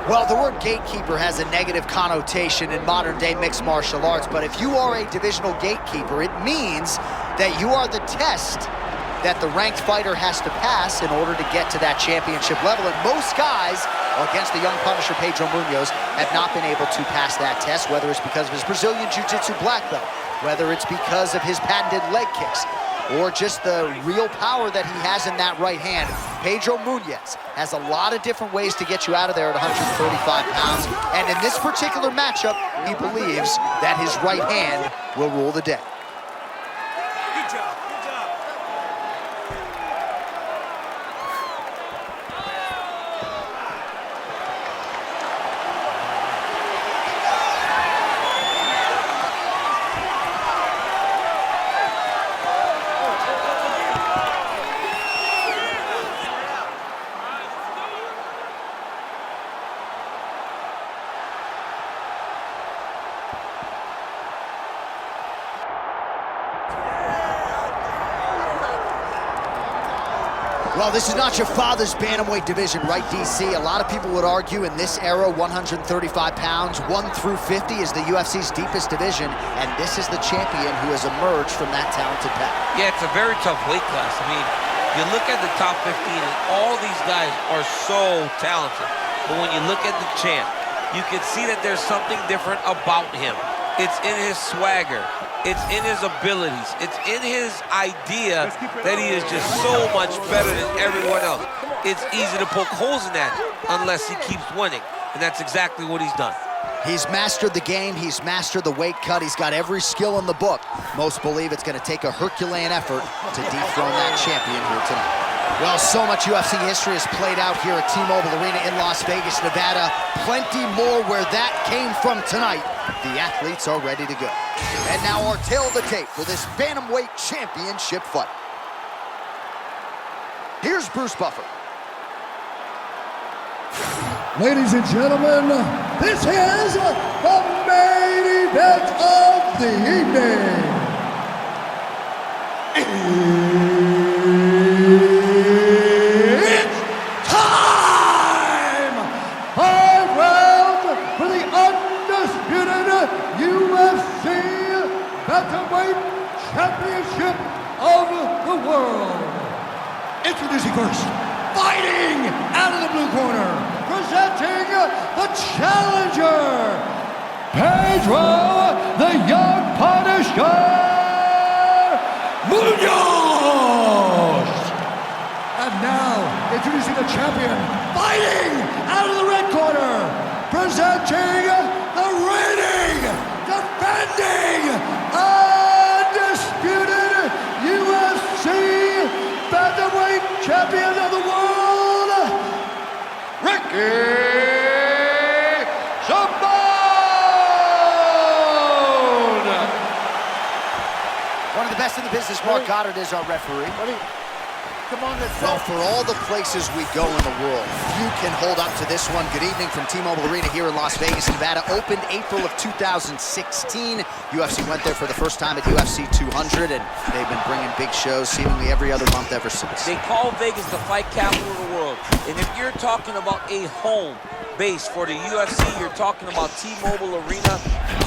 Well, the word gatekeeper has a negative connotation in modern-day mixed martial arts, but if you are a divisional gatekeeper, it means that you are the test that the ranked fighter has to pass in order to get to that championship level. And most guys, against the young Punisher Pedro Munhoz, have not been able to pass that test, whether it's because of his Brazilian Jiu-Jitsu black belt, whether it's because of his patented leg kicks, or just the real power that he has in that right hand. Pedro Munhoz has a lot of different ways to get you out of there at 135 pounds. And in this particular matchup, he believes that his right hand will rule the day. Good job, good job. Well, this is not your father's bantamweight division, right, DC? A lot of people would argue in this era, 135 pounds, 1 through 50 is the UFC's deepest division, and this is the champion who has emerged from that talented pack. Yeah, it's a very tough weight class. I mean, you look at the top 15, and all these guys are so talented. But when you look at the champ, you can see that there's something different about him. It's in his swagger. It's in his abilities. It's in his idea that he is just so much better than everyone else. It's easy to poke holes in that unless he keeps winning, and that's exactly what he's done. He's mastered the game. He's mastered the weight cut. He's got every skill in the book. Most believe it's going to take a Herculean effort to dethrone that champion here tonight. Well, so much UFC history has played out here at T-Mobile Arena in Las Vegas, Nevada. Plenty more where that came from tonight. The athletes are ready to go. And now our tail of the tape for this Bantamweight Championship fight. Here's Bruce Buffer. Ladies and gentlemen, this is the main event of the evening. It's time! 5 rounds for the undisputed UFC Bantamweight Championship of the world. Introducing first, fighting out of the blue corner, presenting the challenger, Pedro the Young Punisher Munhoz. And now, introducing the champion, fighting out of the red corner, presenting the reigning, defending, undisputed UFC Bantamweight Champion of the world, Ricky Simone! One of the best in the business, Mark Goddard, is our referee. Come on, let's Well, for all the places we go in the world, few can hold up to this one. Good evening from T-Mobile Arena here in Las Vegas, Nevada. Opened April of 2016. UFC went there for the first time at UFC 200, and they've been bringing big shows seemingly every other month ever since. They call Vegas the fight capital of the world. And if you're talking about a home base for the UFC, you're talking about T-Mobile Arena,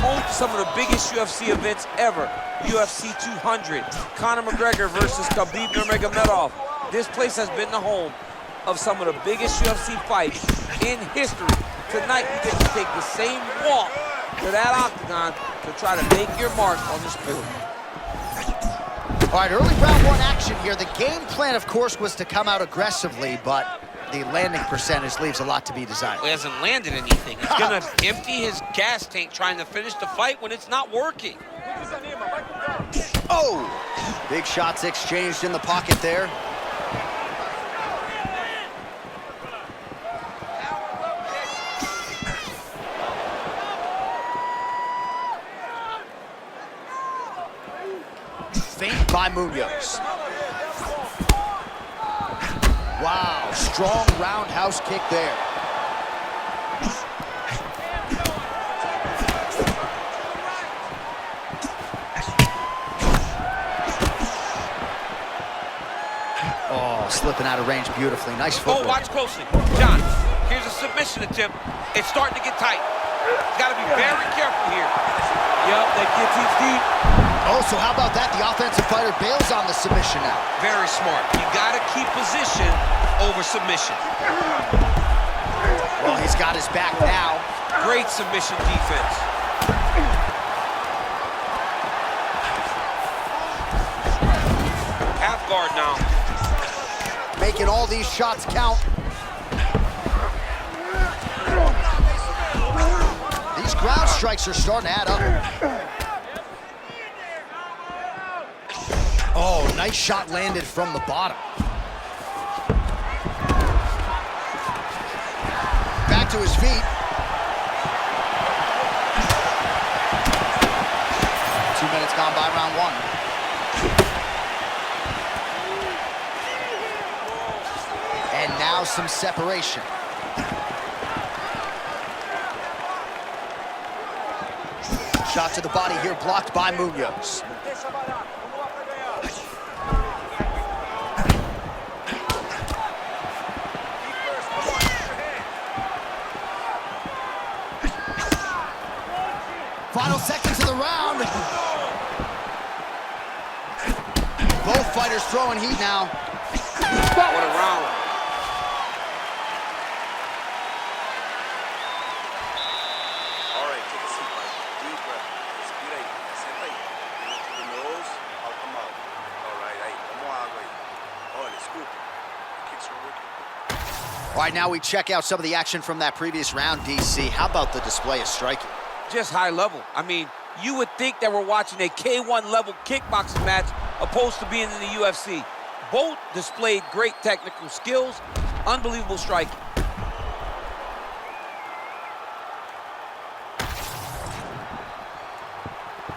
home to some of the biggest UFC events ever. UFC 200, Conor McGregor versus Khabib Nurmagomedov. This place has been the home of some of the biggest UFC fights in history. Tonight, you get to take the same walk to that octagon to try to make your mark on the sport. All right, early round one action here. The game plan, of course, was to come out aggressively, but the landing percentage leaves a lot to be desired. He hasn't landed anything. He's gonna empty his gas tank trying to finish the fight when it's not working. Oh! Big shots exchanged in the pocket there. Feint by Munhoz. Wow, strong roundhouse kick there. Oh, slipping out of range beautifully. Nice footwork. Oh, watch closely. John, here's a submission. submission attempt, it's starting to get tight. He's got to be very careful here. Yup, that guillotine's deep. Oh, so how about that? The offensive fighter bails on the submission now. Very smart. You got to keep position over submission. Well, he's got his back now. Great submission defense. Half guard now. Making all these shots count. These ground strikes are starting to add up. Oh, nice shot landed from the bottom. Back to his feet. 2 minutes gone by round one. And now some separation. Shot to the body here, blocked by Munhoz. Final seconds of the round. Both fighters throwing heat now. What a round. All right, take a seat, Mike. Deep breath. Respira ahí. Sienta ahí. In through the nose, out the mouth. All right, ahí. Vamos a agua ahí. Olha, escuta. The kicks are working. All right, now we check out some of the action from that previous round, DC. How about the display of striking? Just high level. I mean, you would think that we're watching a K1 level kickboxing match opposed to being in the UFC. Both displayed great technical skills, unbelievable striking.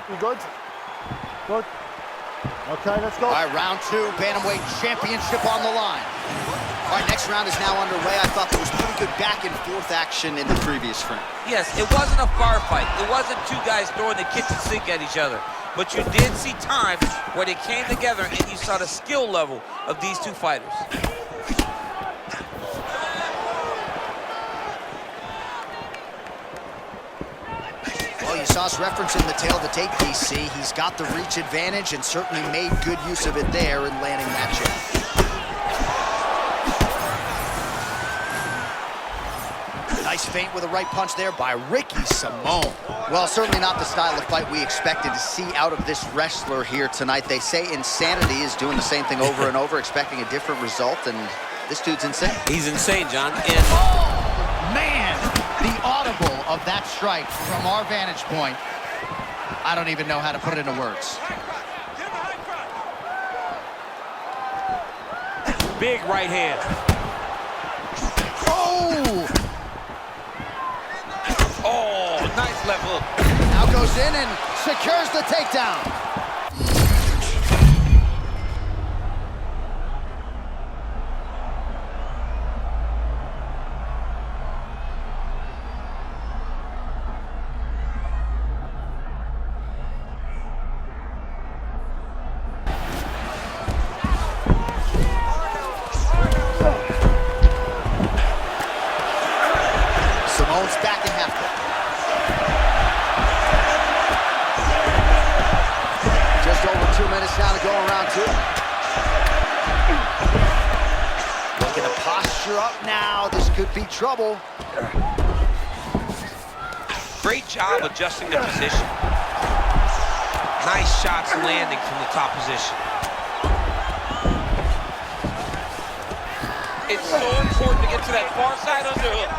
You good? Good. Okay, let's go. All right, round two, bantamweight championship on the line. All right, next round is now underway. I thought there was pretty good back and forth action in the previous frame. Yes, it wasn't a firefight. It wasn't two guys throwing the kitchen sink at each other. But you did see times where they came together and you saw the skill level of these two fighters. Well, you saw us referencing the tail of the tape, DC. He's got the reach advantage and certainly made good use of it there in landing that jab. Nice feint with a right punch there by Ricky Simone. Well, certainly not the style of fight we expected to see out of this wrestler here tonight. They say insanity is doing the same thing over and over, expecting a different result, and this dude's insane. He's insane, John. And Oh, man! The audible of that strike from our vantage point. I don't even know how to put it into words. big right hand. Oh! Oh, nice left hook. Now goes in and secures the takedown. Simone's back in half court. Just over 2 minutes now to go in round two. Looking to posture up now. This could be trouble. Great job adjusting the position. Nice shots landing from the top position. It's so important to get to that far side underhook.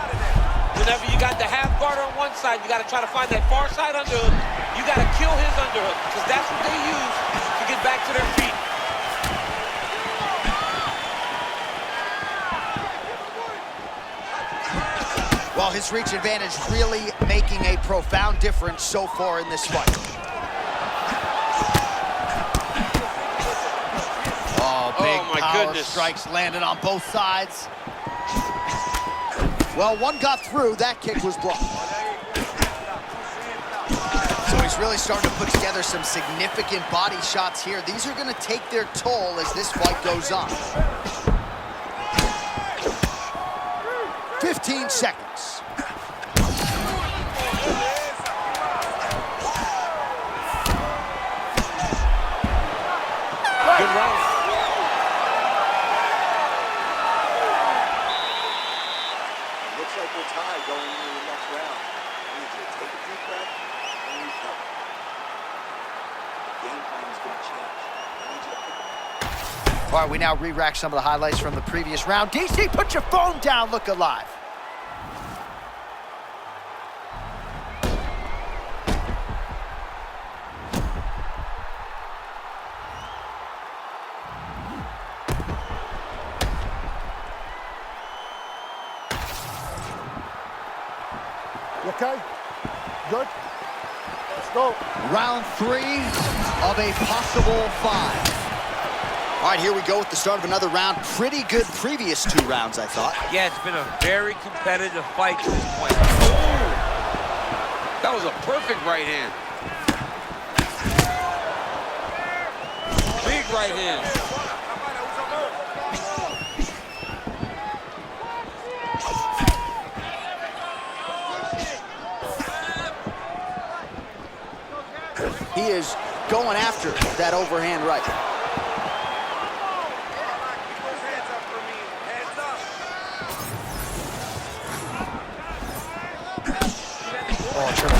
Whenever you got the half guard on one side, you got to try to find that far side underhook. You got to kill his underhook because that's what they use to get back to their feet. Well, his reach advantage really making a profound difference so far in this fight. Oh, big my power goodness. strikes landed on both sides. Well, one got through. That kick was blocked. So he's really starting to put together some significant body shots here. These are going to take their toll as this fight goes on. 15 15 seconds. Good round. It looks like we're tied going into the next round. I need you to take a deep breath and recover. The game plan is going to change. I need you to pick. All right, we now re-rack some of the highlights from the previous round. DC, put your phone down, look alive. You okay? Good? Let's go. Round 3 of a possible 5. All right, here we go with the start of another round. Pretty good previous 2 rounds, I thought. Yeah, it's been a very competitive fight to this point. Oh! That was a perfect right hand. Big right hand. He is going after that overhand right. Oh, triple.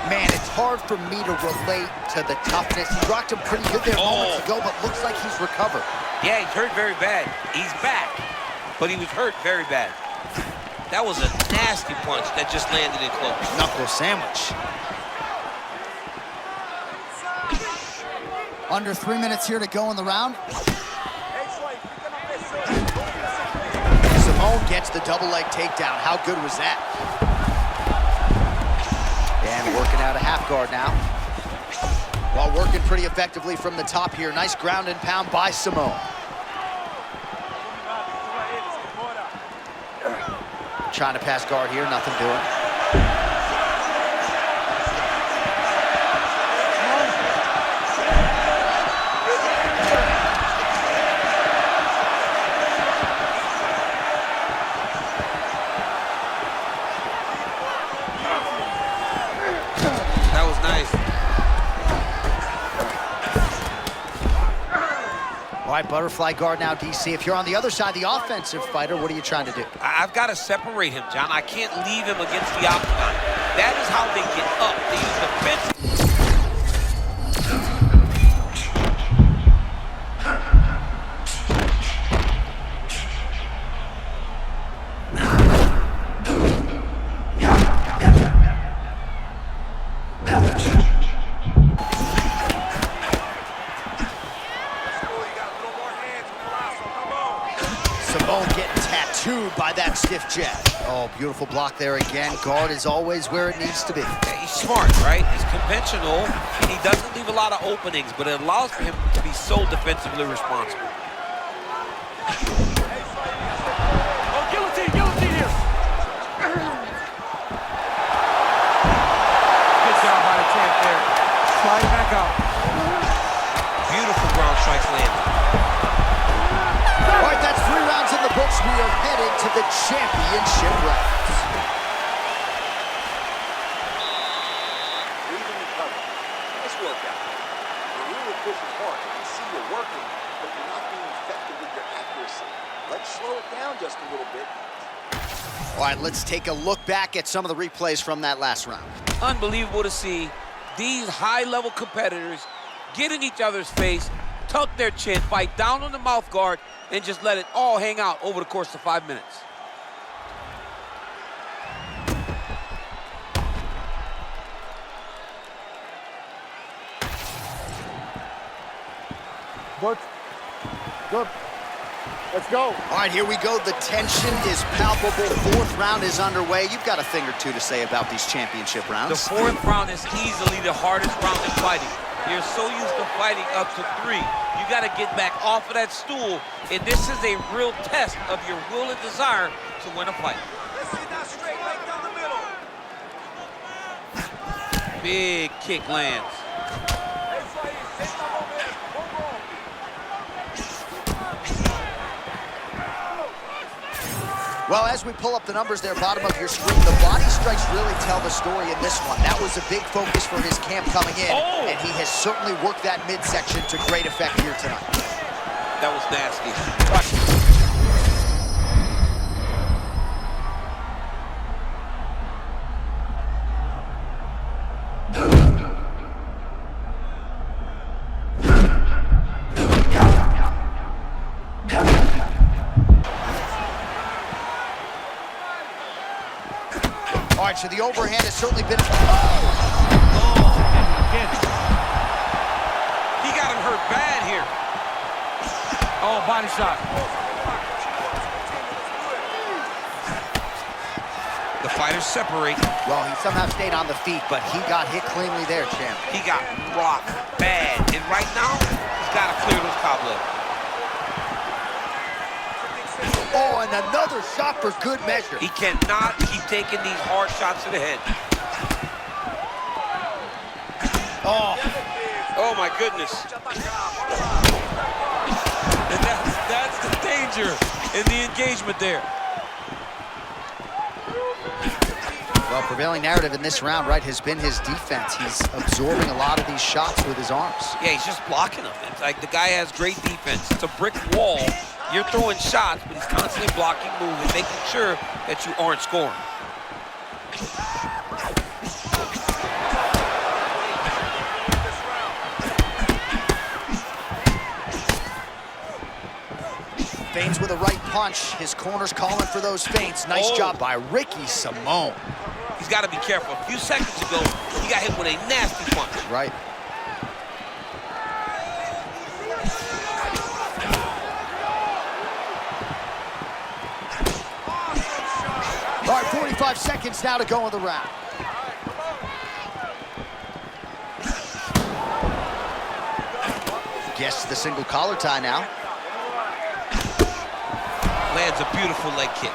Man, it's hard for me to relate to the toughness. He rocked him pretty good there moments ago, but looks like he's recovered. Yeah, he's hurt very bad. He's back, but he was hurt very bad. That was a nasty punch that just landed in close. Knuckle sandwich. Under 3 minutes here to go in the round. Simone gets the double leg takedown. How good was that? And working out a half guard now. While working pretty effectively from the top here. Nice ground and pound by Simone. Trying to pass guard here, nothing doing. That was nice. All right, butterfly guard now, DC. If you're on the other side, the offensive fighter, what are you trying to do? I've got to separate him, John. I can't leave him against the octagon. That is how they get up. They use defense. Simone getting tattooed by that stiff jab. Oh, beautiful block there again. Guard is always where it needs to be. Yeah, he's smart, right? He's conventional, and he doesn't leave a lot of openings, but it allows for him to be so defensively responsible. Oh, guillotine here. Good job by the champ there. Slide back up. Beautiful ground strikes landed. All right, that's 3 rounds in the books. We are headed to the championship rounds. Breathe and recover. Nice workout. You're really pushing hard. I can see you're working, but you're not being effective with your accuracy. Let's slow it down just a little bit. All right, let's take a look back at some of the replays from that last round. Unbelievable to see these high-level competitors get in each other's face, tuck their chin, fight down on the mouth guard, and just let it all hang out over the course of 5 minutes. Good. Good. Let's go. All right, here we go. The tension is palpable. 4th round is underway. You've got a thing or two to say about these championship rounds. The 4th round is easily the hardest round in fighting. You're so used to fighting up to 3. You got to get back off of that stool, and this is a real test of your will and desire to win a fight. Big kick lands. Well, as we pull up the numbers there, bottom of your screen, the body strikes really tell the story in this one. That was a big focus for his camp coming in, and he has certainly worked that midsection to great effect here tonight. That was nasty. All right, so the overhand has certainly been... He got him hurt bad here. Oh, body shot. The fighters separate. Well, he somehow stayed on the feet, but he got hit cleanly there, champ. He got rocked bad. And right now, he's got to clear those cobwebs. Oh, and another shot for good measure. He cannot keep taking these hard shots to the head. Oh my goodness. And that's the danger in the engagement there. Well, prevailing narrative in this round, right, has been his defense. He's absorbing a lot of these shots with his arms. Yeah, he's just blocking them. It's like the guy has great defense. It's a brick wall. You're throwing shots, but he's constantly blocking, moving, making sure that you aren't scoring. Feints with a right punch. His corner's calling for those feints. Nice job by Ricky Simone. He's got to be careful. A few seconds ago, he got hit with a nasty punch. Right. All right, 45 seconds now to go in the round. Gets to the single collar tie now. Lands a beautiful leg kick.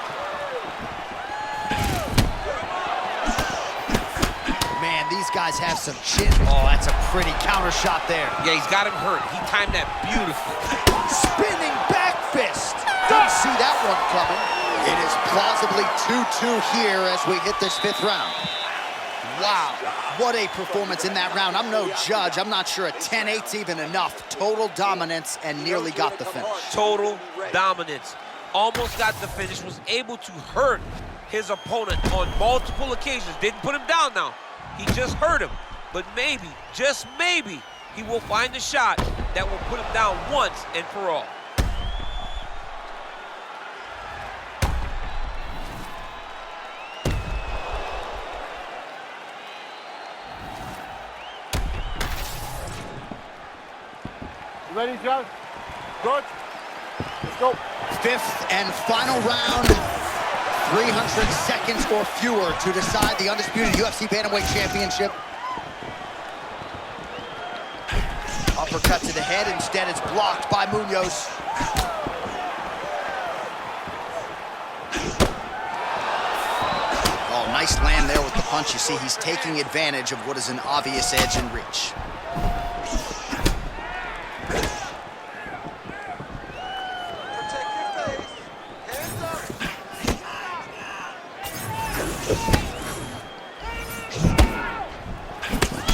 Man, these guys have some chin. Oh, that's a pretty counter shot there. Yeah, he's got him hurt. He timed that beautifully. Spinning back fist. Didn't see that one coming. It is plausibly 2-2 here as we hit this fifth round. Wow, what a performance in that round. I'm no judge. I'm not sure a 10-8's even enough. Total dominance and nearly got the finish. Total dominance. Almost got the finish, was able to hurt his opponent on multiple occasions. Didn't put him down now. He just hurt him. But maybe, just maybe, he will find a shot that will put him down once and for all. You ready, John? Good. Let's go. Fifth and final round. 300 seconds or fewer to decide the undisputed UFC Bantamweight Championship. Uppercut to the head. Instead, it's blocked by Munhoz. Oh, nice land there with the punch. You see, he's taking advantage of what is an obvious edge and reach.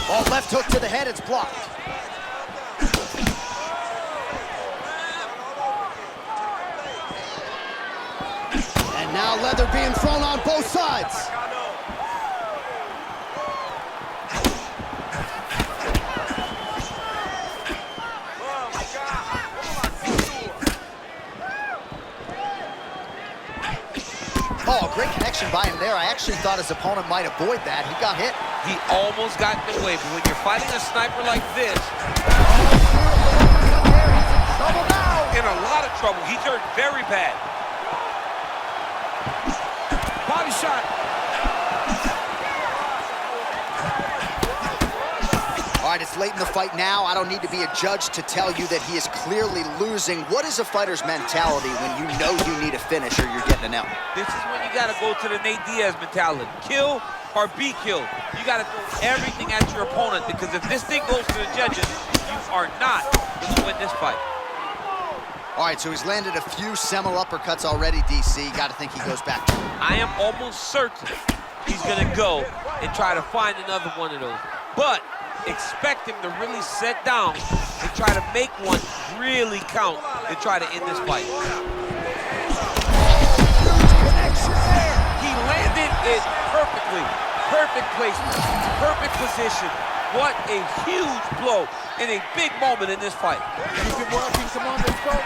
Oh, left hook to the head, it's blocked. And now leather being thrown on both sides. Oh, great connection by him there. I actually thought his opponent might avoid that. He got hit. He almost got in the way, but when you're fighting a sniper like this, in a lot of trouble. He's hurt very bad. Body shot. All right, it's late in the fight now. I don't need to be a judge to tell you that he is clearly losing. What is a fighter's mentality when you know you need a finish or you're getting an L? This is when you got to go to the Nate Diaz mentality. Kill or be killed. You got to throw everything at your opponent, because if this thing goes to the judges, you are not going to win this fight. All right, so he's landed a few seminal uppercuts already, DC. Got to think he goes back. I am almost certain he's going to go and try to find another one of those. But expect him to really sit down and try to make one really count and try to end this fight. He landed it perfectly. Perfect placement, perfect position. What a huge blow in a big moment in this fight. Keep it working, come on, let's go.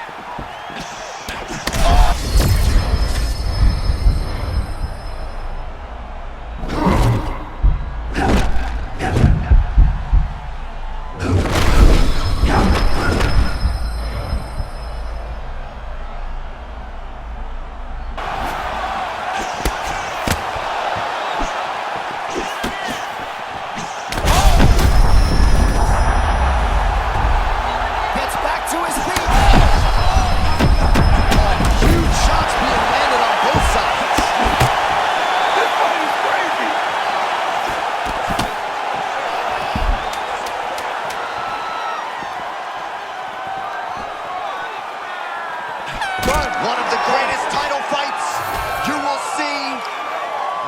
One of the greatest title fights you will see.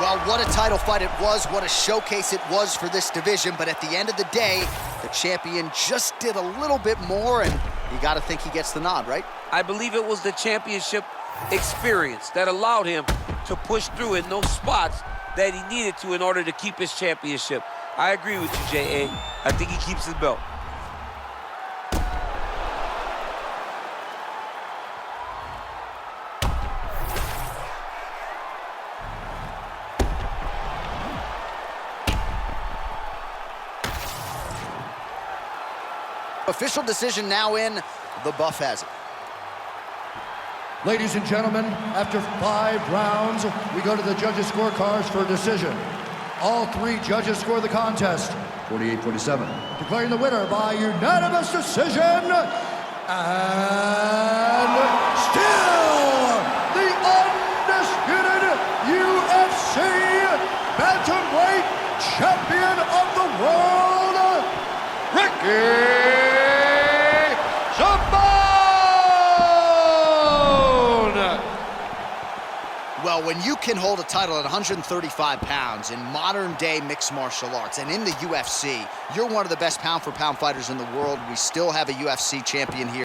Well, what a title fight it was, what a showcase it was for this division, but at the end of the day, the champion just did a little bit more, and you got to think he gets the nod, right? I believe it was the championship experience that allowed him to push through in those spots that he needed to in order to keep his championship. I agree with you, J.A. I think he keeps his belt. Official decision now in. The buff has it. Ladies and gentlemen, after 5 rounds, we go to the judges' scorecards for a decision. All 3 judges score the contest, 48-47. Declaring the winner by unanimous decision, and still the undisputed UFC bantamweight champion of the world, Ricky. Well, when you can hold a title at 135 pounds in modern-day mixed martial arts and in the UFC, you're one of the best pound-for-pound fighters in the world. We still have a UFC champion here.